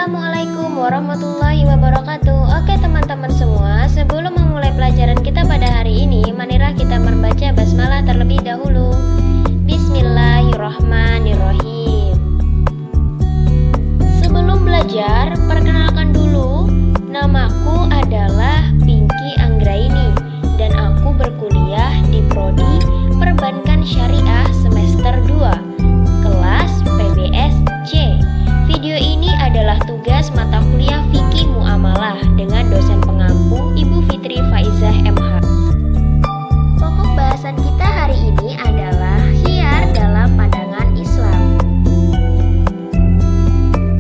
Assalamualaikum warahmatullahi wabarakatuh. Oke teman-teman semua, sebelum memulai pelajaran kita pada hari ini, marilah kita membaca basmalah terlebih dahulu. Bismillahirrahmanirrahim. Sebelum belajar, perkenalkan dulu. Namaku adalah Pinky Anggraini dan aku berkuliah di Prodi Perbankan Syariah semester 2, kelas PBS C. Video ini adalah tugas mata kuliah Fikih Muamalah dengan dosen pengampu Ibu Fitri Faizah MH. Pokok bahasan kita hari ini adalah khiyar dalam pandangan Islam.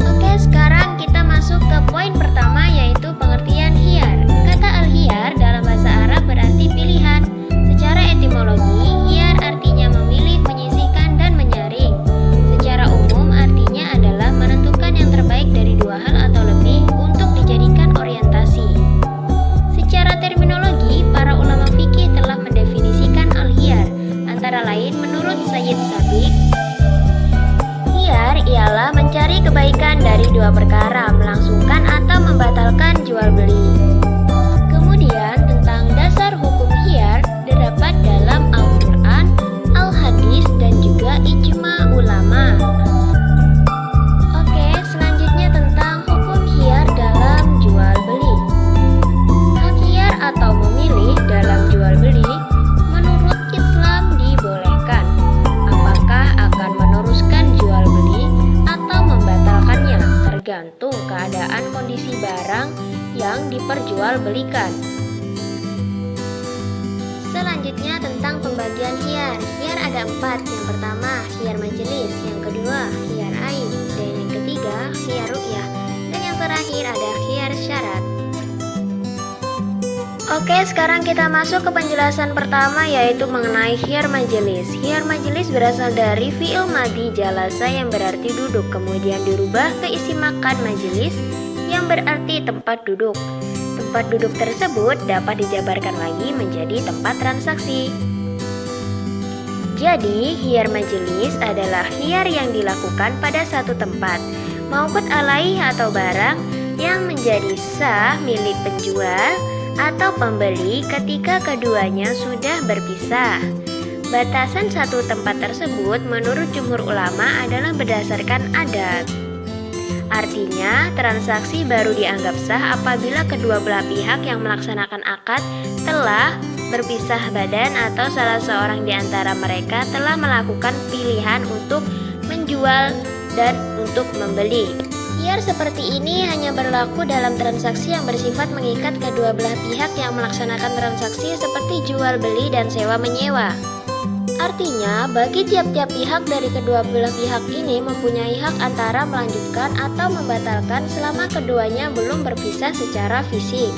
Oke, sekarang kita masuk ke poin pertama, yaitu pengertian khiyar. Kata al-khiyar dalam bahasa Arab berarti pilihan. Secara etimologi, khiyar artinya memilih, menyisihkan, dan menyaring. Secara umum artinya adalah menentukan yang terbaik dari dua hal atau lebih untuk dijadikan orientasi. Secara terminologi, para ulama fikih telah mendefinisikan al-khiyar. Antara lain, menurut Sayyid Sabiq, khiyar ialah mencari kebaikan dari dua perkara, melangsungkan atau membatalkan jual beli. Kemudian, tentang dasar hukum khiyar terdapat dalam Al-Quran, Al-Hadis, dan juga ijma ulama. Oke, selanjutnya tentang hukum khiyar dalam jual beli. Hak khiyar atau memilih dalam jual beli menurut Islam dibolehkan. Apakah akan meneruskan jual beli atau membatalkannya, tergantung keadaan kondisi barang yang diperjualbelikan. Selanjutnya tentang pembagian khiyar. Khiyar ada 4. Yang pertama, khiyar majelis. Yang kedua, khiyar ain. Dan yang ketiga, khiyar ru'yah. Dan yang terakhir ada khiyar syarat. Oke, sekarang kita masuk ke penjelasan pertama, yaitu mengenai khiyar majelis. Khiyar majelis berasal dari fi'il madhi jalasa yang berarti duduk, kemudian dirubah ke isi makan majelis yang berarti tempat duduk. Tempat duduk tersebut dapat dijabarkan lagi menjadi tempat transaksi. Jadi, khiyar majelis adalah khiyar yang dilakukan pada satu tempat, mauqut alaih atau barang yang menjadi sah milik penjual atau pembeli ketika keduanya sudah berpisah. Batasan satu tempat tersebut menurut jumhur ulama adalah berdasarkan adat. Artinya, transaksi baru dianggap sah apabila kedua belah pihak yang melaksanakan akad telah berpisah badan atau salah seorang di antara mereka telah melakukan pilihan untuk menjual dan untuk membeli. Khiyar seperti ini hanya berlaku dalam transaksi yang bersifat mengikat kedua belah pihak yang melaksanakan transaksi seperti jual beli dan sewa menyewa. Artinya, bagi tiap-tiap pihak dari kedua belah pihak ini mempunyai hak antara melanjutkan atau membatalkan selama keduanya belum berpisah secara fisik.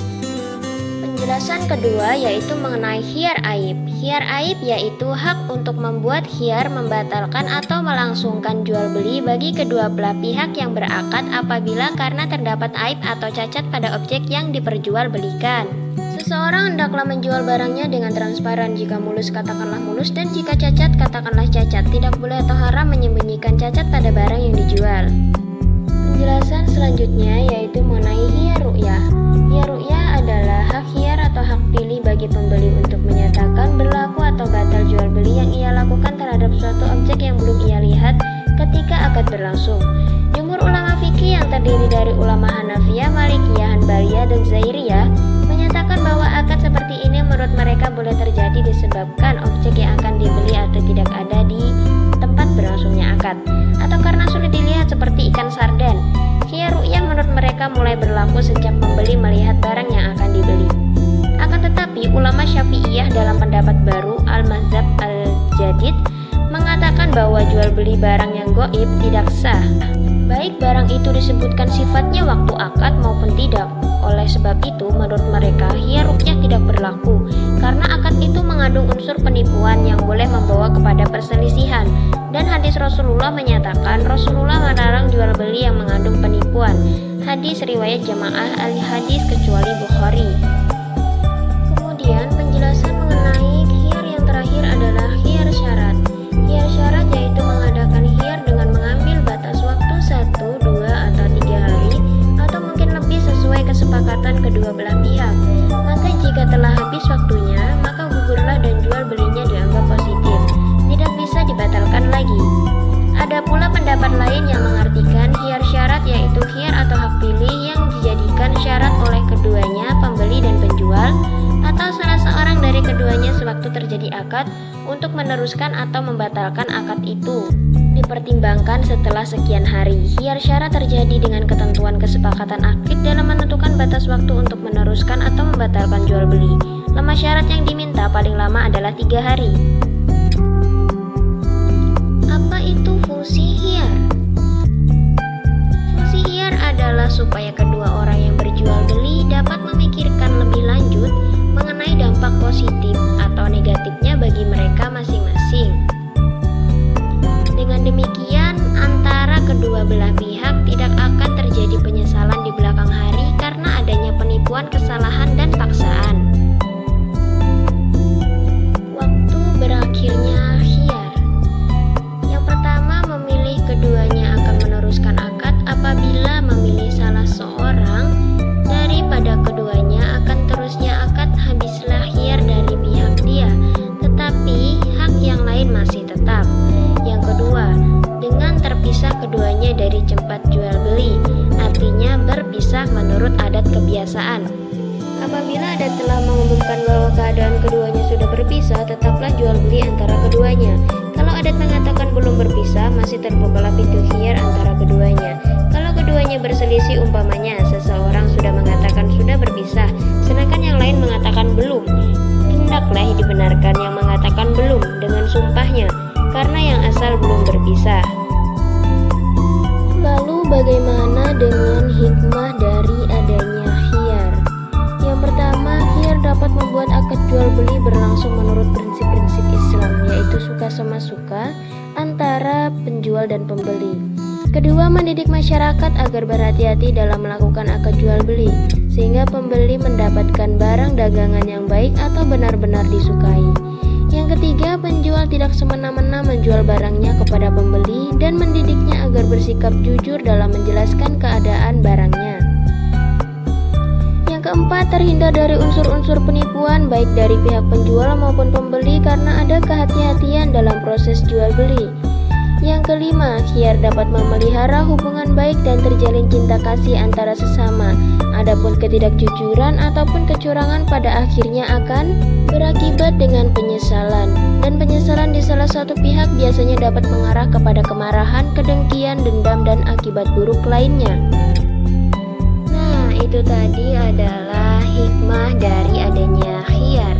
Penjelasan kedua yaitu mengenai khiyar aib. Khiyar aib yaitu hak untuk membuat khiyar membatalkan atau melangsungkan jual beli bagi kedua belah pihak yang berakad apabila karena terdapat aib atau cacat pada objek yang diperjualbelikan. Seseorang hendaklah menjual barangnya dengan transparan. Jika mulus, katakanlah mulus, dan jika cacat, katakanlah cacat. Tidak boleh atau haram menyembunyikan cacat pada barang yang dijual. Penjelasan selanjutnya yaitu mengenai khiyar ru'yah. Khiyar ru'yah adalah hak khiyar atau hak pilih bagi pembeli untuk menyatakan berlaku atau batal jual beli yang ia lakukan terhadap suatu objek yang belum ia lihat ketika akad berlangsung. Jumhur ulama fikih yang terdiri dari ulama Hanafiyah, Malikiyah, Hanbaliyah, dan Zairiyah menyatakan bahwa akad seperti ini menurut mereka boleh terjadi disebabkan objek yang akan dibeli atau tidak ada di tempat berlangsungnya akad, atau karena sulit dilihat seperti ikan sarden. Khiyar ru'yah menurut mereka mulai berlaku sejak pembeli melihat barang yang akan dibeli. Akan tetapi, ulama Syafi'iyah dalam pendapat baru Al-Mazhab Al-Jadid mengatakan bahwa jual beli barang yang goib tidak sah, baik barang itu disebutkan sifatnya waktu akad maupun tidak. Oleh sebab itu, menurut mereka, khiyar ru'yah tidak berlaku, karena akad itu mengandung unsur penipuan yang boleh membawa kepada perselisihan. Dan hadis Rasulullah menyatakan, Rasulullah melarang jual beli yang mengandung penipuan. Hadis riwayat jamaah al-hadis kecuali Bukhari. Kemudian, penjelasan mengenai khiyar yang terakhir adalah khiyar syarat. Khiyar syarat yaitu mengadakan khiyar dengan mengambil batas waktu 1, 2, atau 3 hari akad untuk meneruskan atau membatalkan akad itu. Dipertimbangkan setelah sekian hari. Khiyar syara terjadi dengan ketentuan kesepakatan akid dalam menentukan batas waktu untuk meneruskan atau membatalkan jual beli. Lama syarat yang diminta paling lama adalah 3 hari. Apa itu fungsi khiyar? Fungsi khiyar adalah supaya kedua orang yang berjual beli dapat memikirkan lebih lanjut mengenai dampak positif atau negatifnya bagi mereka masing-masing. Dengan demikian, antara kedua belah pihak tidak akan terjadi penyesalan di belakang hari karena adanya penipuan, kesalahan, dan paksaan. Waktu berakhirnya khiyar. Yang pertama, memilih keduanya akan meneruskan akad apabila memilih salah seorang daripada keduanya akan terusnya akad, habislah khiyar dari pihak dia, tetapi hak yang lain masih tetap. Yang kedua, dengan terpisah keduanya dari tempat jual beli, artinya berpisah menurut adat kebiasaan. Apabila adat telah mengumumkan bahwa keadaan keduanya sudah berpisah, tetaplah jual beli antara keduanya. Kalau adat mengatakan belum berpisah, masih terbukalah pintu khiyar antara keduanya. Kalau keduanya berselisih, umpamanya seseorang sudah mengatakan sudah berpisah, sedangkan yang lain mengatakan belum, hendaklah dibenarkan yang mengatakan belum dengan sumpahnya, karena yang asal belum berpisah. Lalu bagaimana dengan hikmah dari adanya khiyar? Yang pertama, khiyar dapat membuat akad jual beli berlangsung menurut prinsip-prinsip Islam, yaitu suka sama suka antara penjual dan pembeli. Kedua, mendidik masyarakat agar berhati-hati dalam melakukan akad jual beli, sehingga pembeli mendapatkan barang dagangan yang baik atau benar-benar disukai. Yang ketiga, penjual tidak semena-mena menjual barangnya kepada pembeli dan mendidiknya agar bersikap jujur dalam menjelaskan keadaan barangnya. Yang keempat, terhindar dari unsur-unsur penipuan baik dari pihak penjual maupun pembeli karena ada kehati-hatian dalam proses jual beli. Yang kelima, khiyar dapat memelihara hubungan baik dan terjalin cinta kasih antara sesama. Adapun ketidakjujuran ataupun kecurangan pada akhirnya akan berakibat dengan penyesalan. Dan penyesalan di salah satu pihak biasanya dapat mengarah kepada kemarahan, kedengkian, dendam, dan akibat buruk lainnya. Nah, itu tadi adalah hikmah dari adanya khiyar.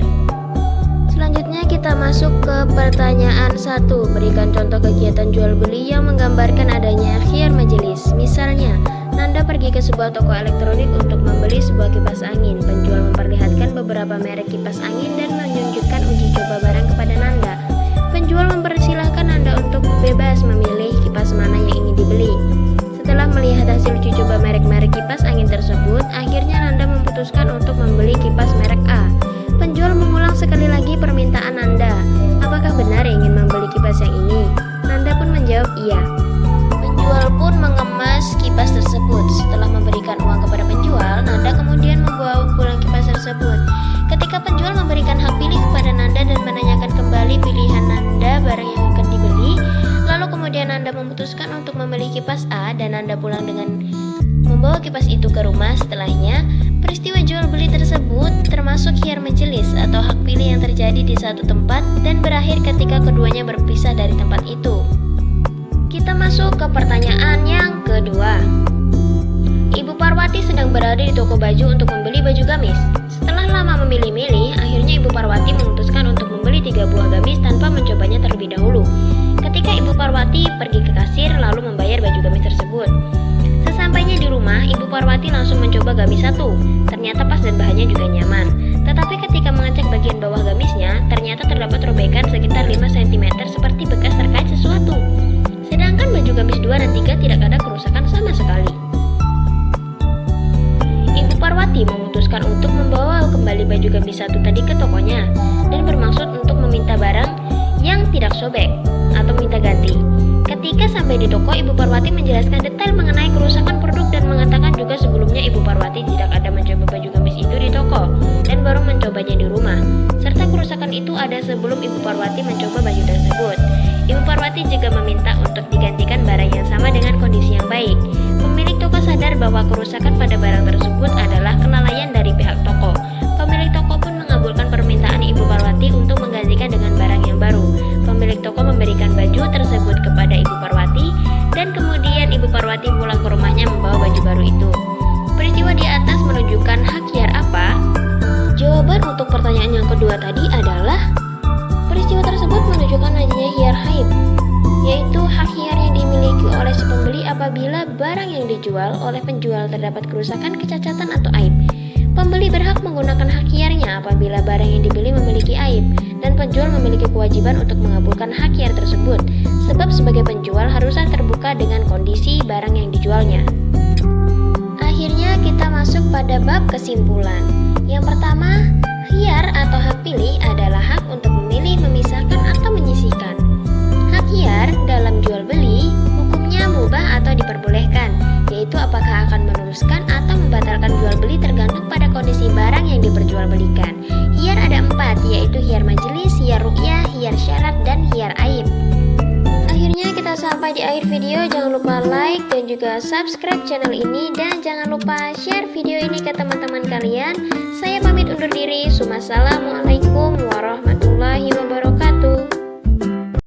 Selanjutnya kita masuk ke pertanyaan 1. Berikan contoh kegiatan jual beli yang menggambarkan adanya khiyar majelis. Misalnya, Nanda pergi ke sebuah toko elektronik untuk membeli sebuah kipas angin. Penjual memperlihatkan beberapa merek kipas angin dan menunjukkan uji coba barang kepada Nanda. Penjual mempersilahkan Nanda untuk bebas memilih kipas mana yang ingin dibeli. Setelah melihat hasil uji coba merek-merek kipas angin tersebut, akhirnya Nanda memutuskan untuk membeli kipas merek A. Penjual mengulang sekali lagi permintaan Nanda. Apakah benar ingin membeli kipas yang ini? Nanda pun menjawab iya. Penjual pun mengemas kipas tersebut. Setelah memberikan uang kepada penjual, Nanda kemudian membawa pulang kipas tersebut. Ketika penjual memberikan hak pilih kepada Nanda dan menanyakan kembali pilihan Nanda barang yang akan dibeli, lalu kemudian Nanda memutuskan untuk membeli kipas A dan Nanda pulang dengan membawa kipas itu ke rumah. Setelahnya, peristiwa jual beli tersebut termasuk khiyar majelis atau hak pilih yang terjadi di satu tempat dan berakhir ketika keduanya berpisah dari tempat itu. Kita masuk ke pertanyaan yang kedua. Ibu Parwati sedang berada di toko baju untuk membeli baju gamis. Setelah lama memilih-milih, akhirnya Ibu Parwati memutuskan untuk membeli 3 buah gamis tanpa mencobanya terlebih dahulu. Ketika Ibu Parwati pergi ke kasir lalu membayar baju gamis tersebut. Sesampainya di rumah, Ibu Parwati langsung mencoba gamis satu. Ternyata pas dan bahannya juga nyaman. Tetapi ketika mengecek bagian bawah gamisnya, ternyata terdapat robekan sekitar 5 cm seperti bekas terkait sesuatu. Sedangkan baju gamis 2 dan 3 tidak ada kerusakan sama sekali. Ibu Parwati memutuskan untuk membawa kembali baju gamis 1 tadi ke tokonya dan bermaksud untuk meminta barang yang tidak sobek atau minta ganti. Ketika sampai di toko, Ibu Parwati menjelaskan detail mengenai kerusakan produk dan mengatakan juga sebelumnya Ibu Parwati tidak ada mencoba baju gamis itu di toko dan baru mencobanya di rumah. Serta kerusakan itu ada sebelum Ibu Parwati mencoba baju tersebut. Ibu Parwati juga meminta untuk digantikan barang yang sama dengan kondisi yang baik. Pemilik toko sadar bahwa kerusakan pada barang tersebut adalah kelalaian dari pihak toko. Pemilik toko pun mengabulkan permintaan Ibu Parwati untuk menggantikan dengan barang apabila barang yang dijual oleh penjual terdapat kerusakan, kecacatan, atau aib. Pembeli berhak menggunakan hak hiarnya apabila barang yang dibeli memiliki aib, dan penjual memiliki kewajiban untuk mengabulkan hak hiar tersebut, sebab sebagai penjual haruslah terbuka dengan kondisi barang yang dijualnya. Akhirnya kita masuk pada bab kesimpulan. Yang pertama, hiar atau hak pilih adalah hak untuk memilih, memisahkan, atau menyisihkan. Hak hiar dalam jual beli hukumnya mubah atau diperbolehkan, yaitu apakah akan meneruskan atau membatalkan jual beli tergantung pada kondisi barang yang diperjualbelikan. Hiar ada 4, yaitu hiar majelis, hiar ru'yah, hiar syarat, dan hiar aib. Akhirnya kita sampai di akhir video. Jangan lupa like dan juga subscribe channel ini, dan jangan lupa share video ini ke teman-teman kalian. Saya pamit undur diri. Wassalamualaikum warahmatullahi wabarakatuh.